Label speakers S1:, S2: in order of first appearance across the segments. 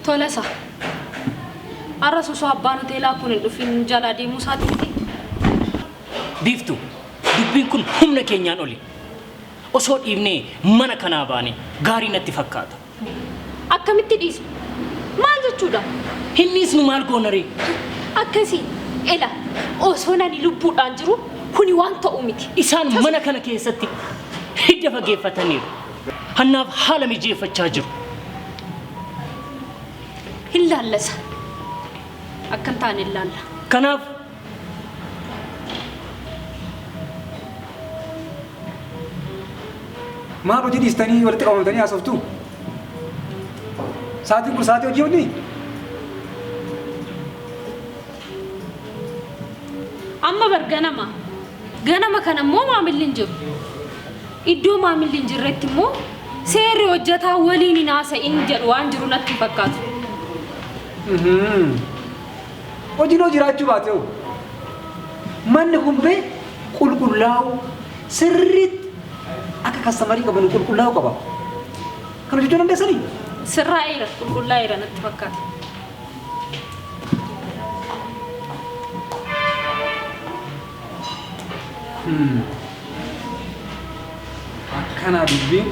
S1: تولسا أرسو صابانو تيلا كون الدفين جلادي مساعدتي
S2: بيفتو دبين كن هم نكينيان أولي أصور إبني منا كناباني غاري نتفكاتا
S1: أكمل تديس ما جتشودا
S2: هنيس نمال كونري
S1: أكسي إلا أصورنا نلبو أنجرو كوني وانتا أمتي
S2: إسان منا كنا كيستي هيدا فجيفة تنير هناف حالة مجيفة تاجر
S1: إلا لسا أكنتان إلا الله
S2: كناف
S3: ما رجدي استني ولا تقوم تاني أصفتو ساعتين كل ساعتين وجيوني
S1: أما برجنما كان مو معمل لنجر إدو معمل لنجر رتمو سير وجتها وليني ناس إنجر وانجرو نتفكات
S3: وجينو جراجو باتيو من نقوم به كل لاو سرت أكا كاستمري كبنو كل لاو كبا كانوا جدنا بسني
S1: سرائر كل لاير نتفكات
S3: أكنا بيبين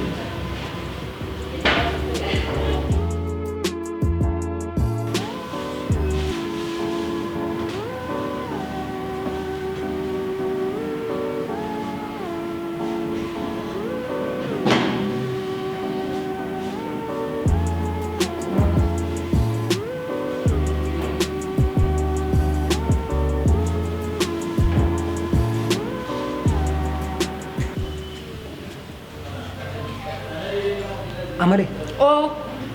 S3: أمالي
S1: أو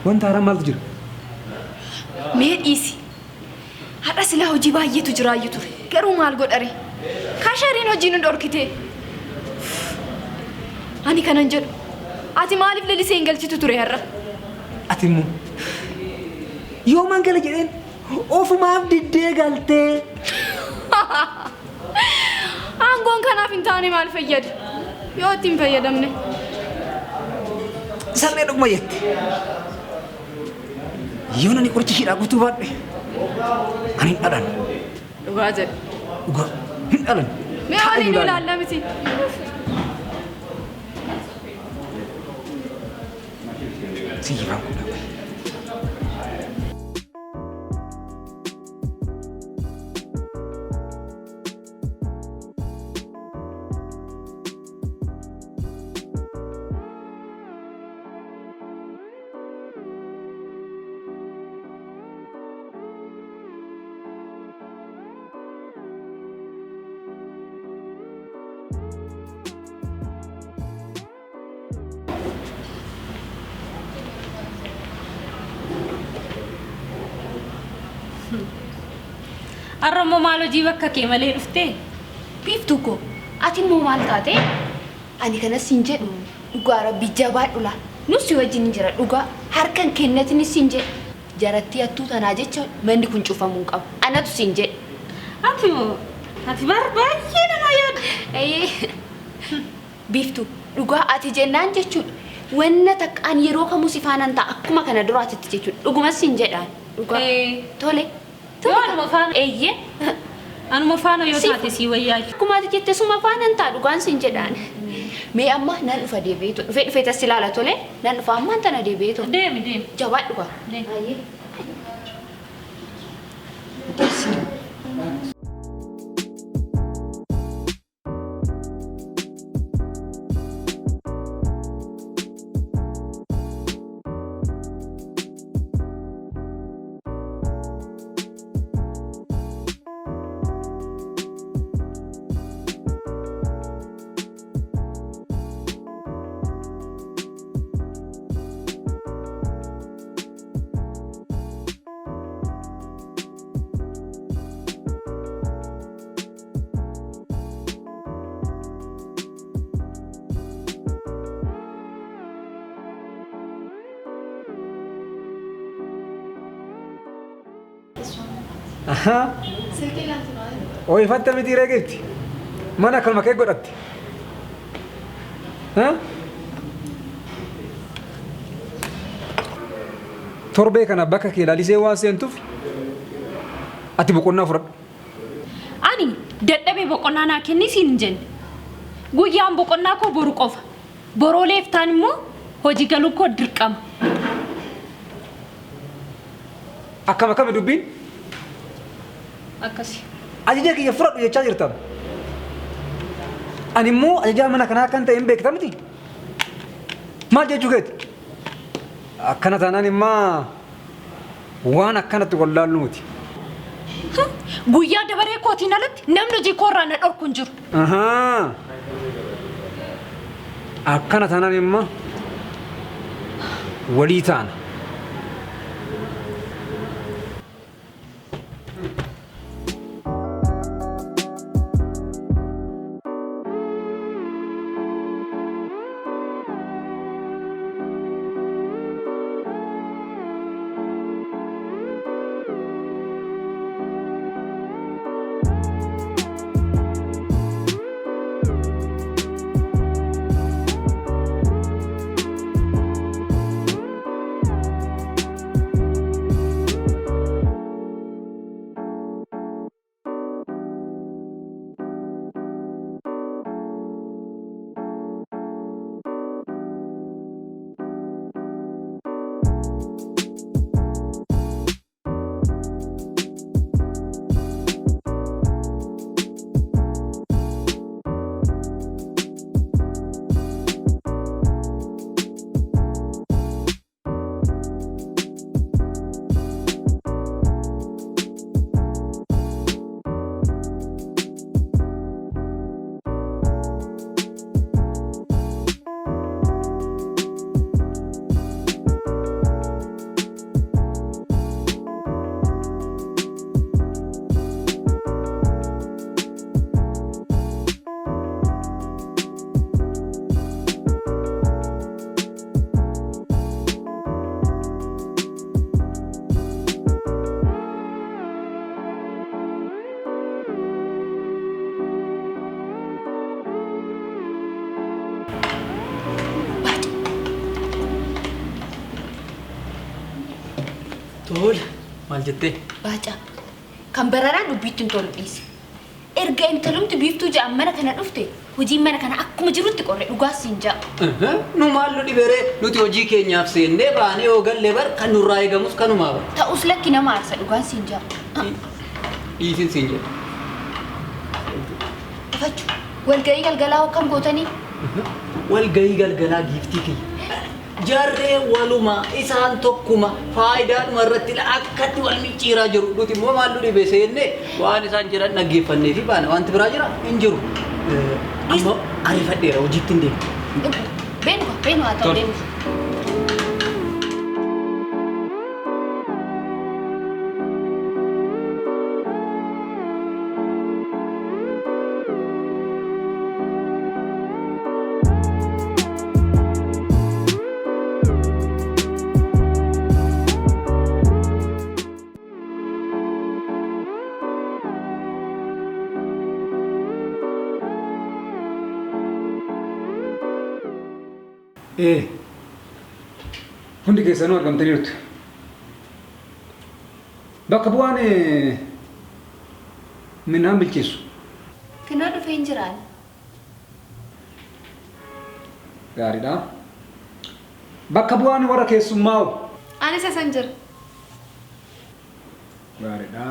S3: وانت هرم مال تجر
S4: مير إيسي هذا سلاح جيبه يتجرا يتور كرو مال قد أري كاشرين وجينو دور كته أني كان نجر أتي مالف للي سينجل تتوري هرّا
S3: أتيمو يوم أنقل جرين أوف ما بدي قالته
S4: أنقون كان فينتاني مال فيد يوتيم فيد أمني
S3: سرني دوك ما يت يونا نيكور تشيل أقول تباد أنا أدان
S4: واجد
S3: أدان
S4: ما أنا نقول الله متي
S3: سيجي
S1: أرمو مالو جيبك كيمالي رفته
S4: بيفتوكو أتي مو مال تاتي أني كنا سنجة دوغا ربي جابات ولا نسي وجين جرا دوغا هركن كنتني سنجة جراتي أتو تناجة من يكون شوفا منقب أنا تو سنجة
S1: أتي برباية ما يد
S4: أيه بيفتو دوغا أتي جنان جتشو وين تك أن يروك موسيفان أنت أكما كنا درات تجتشو دوغا ما سنجة دان دوغا تولي
S1: أنا مفان
S4: أيه
S1: أنا مفانو يوتاتي سيوياي
S4: كما تجت سوما فان أنت دوغان سنجة دان مي أما نان فدي بيتو في تسلالة تولي نان فاهم أنت ندي بيتو
S1: ديم
S4: جواد دوغا
S1: ديم
S4: أيه
S3: Aha. Oh, infatti mi dire che ti. Mana kalma ke godatti. Ha? torbee kana bakka kee laalisee waan seentuuf ati boqonnaa fudhadhu.
S1: Ani dadhabee boqonnaa naa kenni siin jenne. Guyyaan boqonnaa koo boru qofa. Borooleef taan immoo hojii galuu koo dirqama.
S3: Akkami dubbiin?
S1: Akkasi.
S3: Ajaja kiyya fudhadhu jechaa jirtan. Ani immoo ajajaa mana kanaa kan ta'e hin beekta miti. Maal jechuu keeti? Akkana taanaan immaa waan akkanatti wallaallu miti.
S1: Guyyaa dabaree kootiin alatti namni hojii koorraa na dhorku hin jiru.
S3: Akkana taanaan immaa walii taana.
S2: Tol, maal jettee?
S4: Baacaa. Kan bararaan dubbiitti hin tolu dhiise. Erga intalumti biiftuu ja'an mana kana dhufte hojiin mana kana akkuma jirutti qorre dhugaas siin ja'a.
S5: Nu maal nu dhiberee nuti hojii keenyaaf seennee baanee yoo gallee bar kan nurraa eegamus kanumaa bar.
S4: Ta'us lakki nama aarsa dhugaan siin ja'a.
S5: Dhiisin siin jedha.
S4: Dhufachuu walgahii galgalaa akkam gootanii?
S5: Walgahii galgalaa giiftii kiyya. Jarree waluma isaan tokkuma faayidaadhuma irratti akkatti wal micciiraa jiru. Nuti immoo maal nu dhibee seennee waan isaan jedhan dhaggeeffannee fi baana wanti biraa jira hin jiru. Ammoo ariifadheera hojiitti hin deemu.
S4: Beenu haa ta'u deemu.
S3: Hundi keessanuu argamtaniirtu. Bakka bu'aan midhaan bilcheessu.
S4: Kinaa dhufee hin jiraan.
S3: Gaariidha. Bakka bu'aan warra keessummaa'u.
S4: Anis eessan jira.
S3: Gaariidha.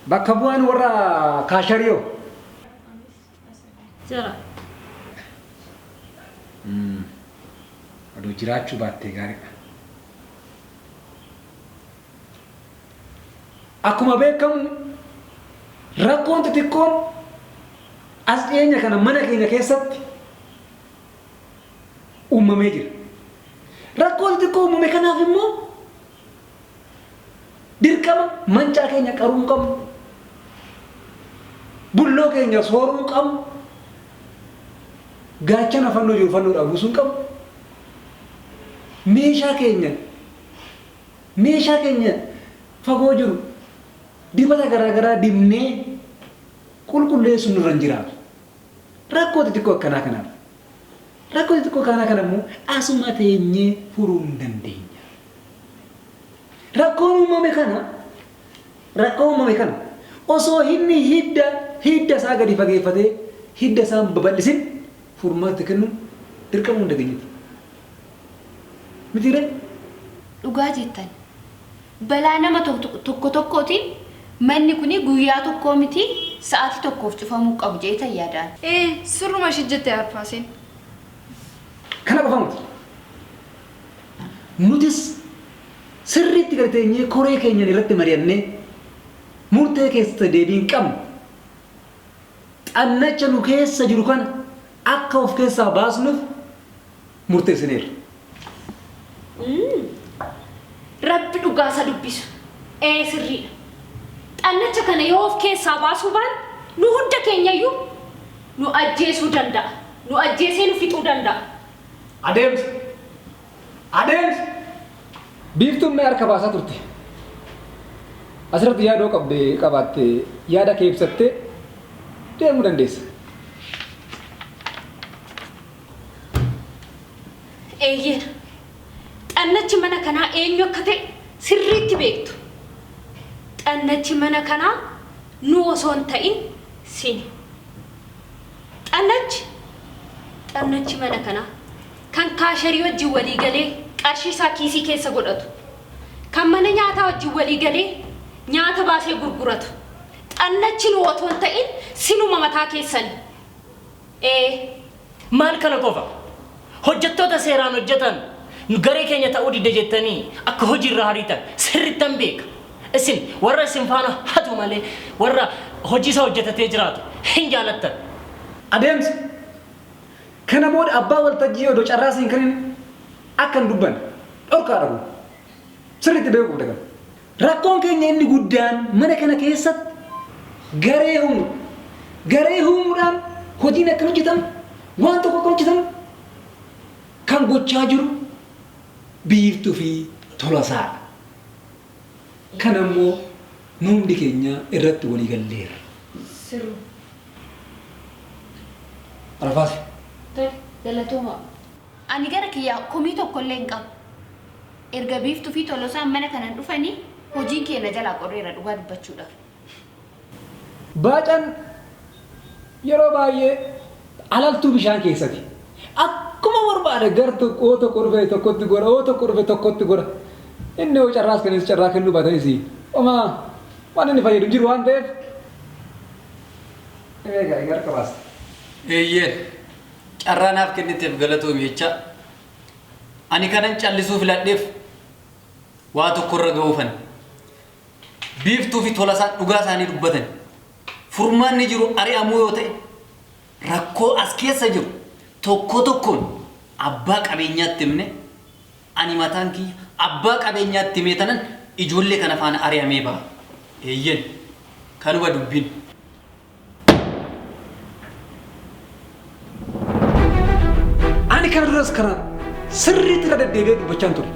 S3: Bakka bu'aan warra kaashariyoo.
S1: Jira.
S3: Aduu jiraachuu baattee gaariidha. Akkuma beekamu rakkoon xixiqqoon as dhiyeenya kana mana keenya keessatti uumamee jira. Rakkoon xixiqqoo uumame kanaaf immoo dirqama mancaa keenya qaruu qabnu, bulloo keenya sooruu qabnu, gaachana fannoo jiru fannoo dhaabuu qabnu. Meeshaa keenya fagoo jiru dibata garaagaraa dibnee qulqulleessuun nurra hin jiraatu. Rakkoo xixiqqoo akkanaa kanaaf. Rakkoo xixiqqoo akkanaa kana immoo asuma teenyee furuu hin dandeenya. Rakkoon uumame kana osoo inni hidda isaa gadi fageeffatee hidda isaa babal'isin furmaata kennuun dirqamuu hin dandeenyetti. Mitiiree?
S4: Dhugaa jettan. Balaa nama tokkootiin manni kuni guyyaa tokkoo miti sa'aatii tokkoof cufamuu qabu jeetan yaadaan.
S6: Sirruma ishee jettee arfaaseen.
S3: Kana qofa miti. Nutis sirriitti garteenyee koree keenyan irratti mari'annee murtee keessa deebiin qabnu xannacha nu keessa jiru kana akka of keessaa baasnuuf murteessineerra.
S1: Rabbi dhugaasa dubbisu. Sirriidha. Xannacha kana yoo of keessaa baasuu baan nu hunda keenyayyuu nu ajjeesuu danda'a. Nu ajjeesee nu fixuu danda'a.
S3: Adeemsa! Biiftuun mee harka baasaa turte. Asirratti yaadoo qabaatte yaada kee ibsattee deemuu dandeessa.
S1: Eeyyena. Xannachi mana kanaa eenyu akka ta'e sirriitti beektu. Xannachi mana kanaa nu osoo hin ta'in sini. Xannachi mana kanaa kan kaasharii wajjin walii galee qarshii isaa kiisii keessa godhatu. Kan mana nyaataa wajjin walii galee nyaata baasee gurguratu. Xannachi nu otoo hin ta'in sinuma mataa keessan.
S2: Maal kana qofa? Hojjettoota seeraan hojjetan garee keenya ta'uu didde jettanii akka hojiirra hariitan sirrittan beeka. Isin warra isin faana hatu malee warra hojii isaa hojjetatee jiraatu hin jaalattan.
S3: Adeemsa! Kana booda abbaa waltajjii odoo carraasiin kan akka hin dubbanne dhorkaa dhabu. Sirriitti beekuu dagan. Rakkoon keenya inni guddaan mana kana keessatti garee uumuudhaan hojiin akka hojjetamu waan tokko akka hojjetamu kan gochaa jiru Biiftuu fi Tolasaadha. Kana immoo nu hundi keenya irratti walii galleerra.
S1: Sirru.
S3: Arfaasi.
S4: Galatooma. Ani gara kiyyaa komii tokkollee hin qabu. Erga Biiftuu fi Tolosaan mana kanaan dhufanii hojiin keenya jalaa qorreera dhugaa dubbachuudhaaf.
S3: Baacaan yeroo baay'ee alaltuu bishaan keessatti akkuma barbaade gar tokko dhufe tokkotti gora inni yoo carraas kanis carraa kennuu baatanis waan inni fayyadu jiru waan ta'eef egaa qabaas.
S5: Eeyyeen carraa naaf kenniteef galatoomi jecha ani kanan callisuu filadheef waa tokkorra ga'uufan Biiftuu fi Tolasaan dhugaa isaanii dubbatan furmaanni jiru ari'amuu yoo ta'e rakkoo as keessa jiru tokkoon abbaa qabeenyaatti himne ani mataan kiyya abbaa qabeenyaatti himee tanan ijoollee kana faana ari'amee ba'a. Eeyyeen kanuma dubbiin.
S3: Ani kana duras kana sirriitti irra deddeebi'ee dubbachaan ture.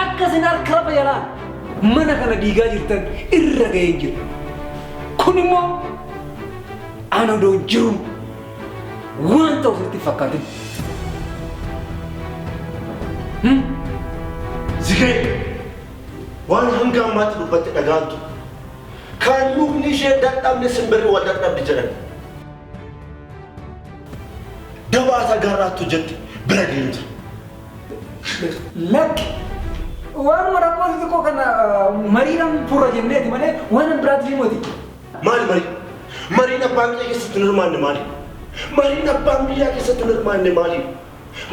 S3: Akkasin harka lafa jalaa mana kana diigaa jirtan irra ga'ee jiru. Kun immoo ana odoon jiru waan ta'u sirriitti fakkaatin.
S7: Zikee waan hanga ammaatti dubbatte dhagaantu kan lubni ishee dadhabne simbirri wal dadhabdi jedhan. Dabaasa garraattu jette bira deemta.
S3: Lakki waan maraqqoo xixiqqoo kana mariidhaan furra jenneeti malee waan biraatti himoti.
S7: Maali marii? Mariin abbaan biyyaa keessatti hirmaanne maali? Mariin abbaan biyyaa keessatti hirmaanne maali?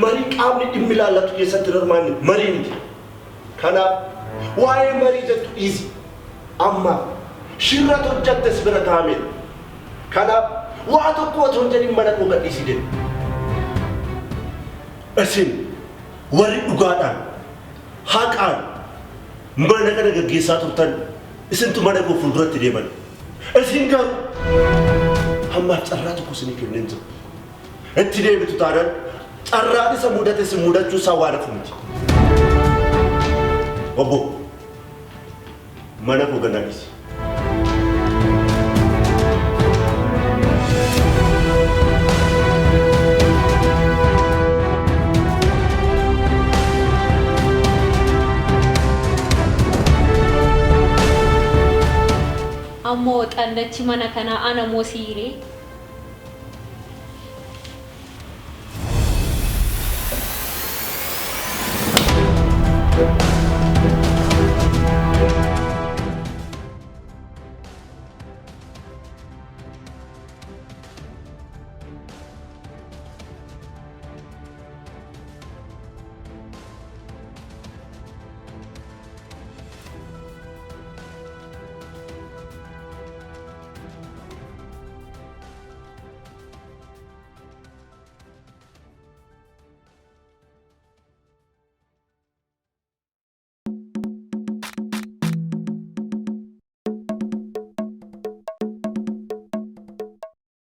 S7: Marii qaamni dhimmi ilaallatu keessatti hirmaanne marii miti. Kanaaf waa'ee marii jettu dhiisi. Amma shirra hojjattes bira kaa'amedha. Kanaaf waa tokko otoo hin jedhin mana koo gadhiisii deemu. Isin warri dhugaadhaan haqaan mana kana gaggeessaa turtan isintu mana koo fuulduratti deeman. Isin garuu hammaaf carraa tokko isinii kenneen jiru. Itti deebitu taanaan carraan isa mudate isin mudachuu isaa waan hafu miti. Obbo mana koo gadhiisi.
S1: Dachi mana kana ana moo siiree